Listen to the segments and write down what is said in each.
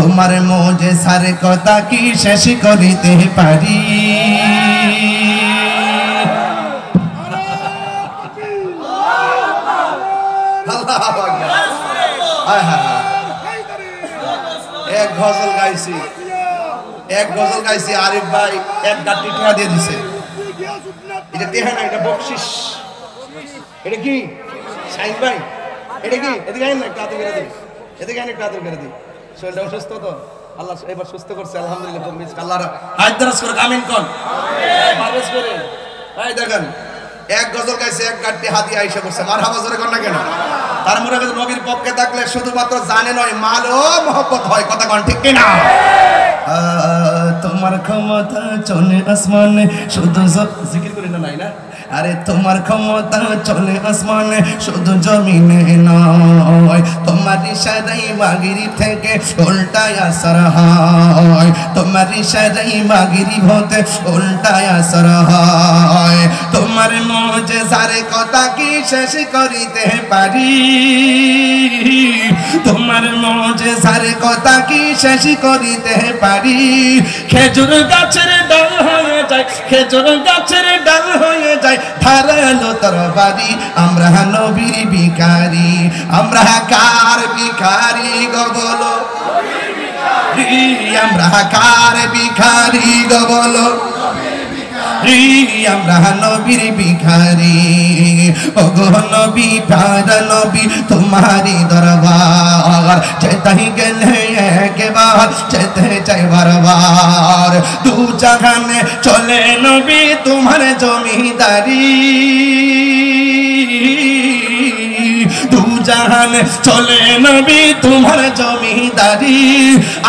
তোমার মুজিজার কথা কি শেষ করিতে পারি এক গজল গাইছি আরিফ ভাই এক গাঁটি টাকা দিয়ে দিছে এটা টেহা না এটা বকশিস এটা কি শাহিন ভাই এটা কি এদিকে আইন না একটা হাতে মেরে দিই এদিকে আইন একটা হাতে মেরে দিই শরীরটা অসুস্থ তো আল্লাহ এবার সুস্থ করছে আলহামদুলিল্লাহ আল্লাহ হাত দারাজ করে আমিন কোন পারভেজ করে এই দেখেন এক গজল গাইছে এক গাঁটি হাতি আইসা করছে মারহাবা জোরে কোন না কেন তার মনে করে নবীর পক্ষে থাকলে শুধুমাত্র জানে নয় মালও মহব্বত হয় কথা কোন ঠিক কিনা তোমার ক্ষমতা চলে আসমানে শুধু জিকির করি না নাই না আরে তোমার ক্ষমতা চলে আসমানে শুধু জমিনে নয় তোমার ইশারায় মাগরিব থেকে উল্টায় আসর হয় তোমার ইশারায় মাগরিব হতে উল্টায় আসর হয় তোমার মুজিজার কথা কি শেষ করিতে পারি তোমার মুজিজার কথা কি শেষ করিতে পারি খেজুর গাছের ডাল হয়ে যায় খেজুর গাছের ডাল হয়ে যায় ধারালো তরবারি আমরা নবীর ভিখারি আমরা কার ভিখারি গো বলো আমরা কার ভিখারি গো বলো আমরা নবীর ভিখারি ওগো নবী প্যারা নবী তোমারি দরবার যেতাই গেলে একবার যেতে চাই বারবার দু জাহানে চলে নবী তোমার জমিদারি দু জাহানে চলে নবী তোমার জমিদারি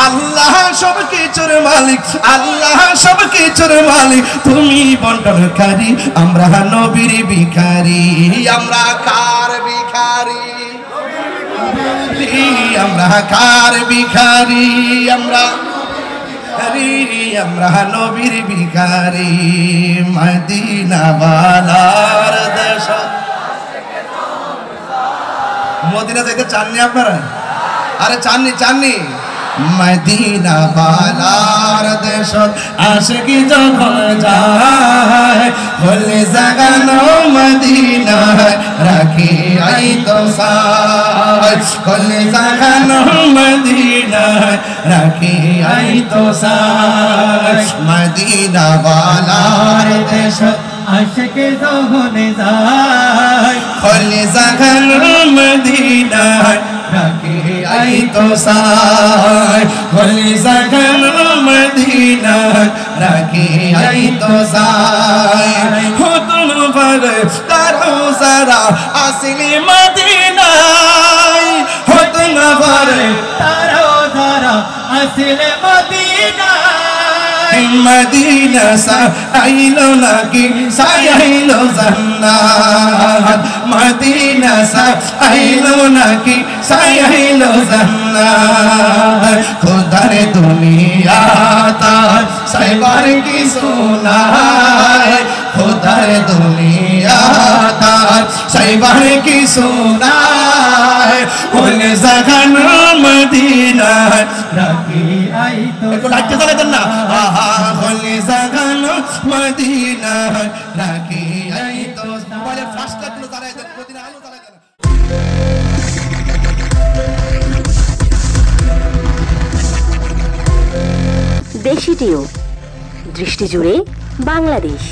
আল্লাহ সব কিছুর মালিক আল্লাহ সব কিছুর মালিক তুমি বন্টনকারী আমরা নবীর ভিখারি আমরা কার ভিখারি আমরা কার ভিখারি আমরা নবীর ভিখারি মদিনা ওয়ালার দেশ মদিনা যাইতে চাননি আপনারা আরে চাননি মদিনা ওয়ালার দেশ আশিকি যখন যায় বলে জাগানো মদিনা রাখি আই তো সাই বলে জাগানো মদিনা রাখি আই তো সাই মদিনা ওয়ালার দেশ আশিকি যখন যায় বলে জাগানো মদিনা রাখি আই তো সাই বলে জাগানো মদিনা রাখি আই তো সাই हो तुम पर तारो जरा असली मदीना हो तुम पर तारो जरा असली मदीना मदीना सा आइलो लगी साइलो जन्नत मदीना सा आइलो लगी साइलो जन्नत खुदा रे दुनिया ता साइबार की सुनाए खुदा रे दुनिया ता साइबार की सुनाए उन जगन मदीना राखी आई तो एक लाइट चले देना आहा उन जगन मदीना राखी आई तो पहले फास्ट लाइट चला दे मदीना आलू चला दे দেশি টিউব দৃষ্টি জুড়ে বাংলাদেশ।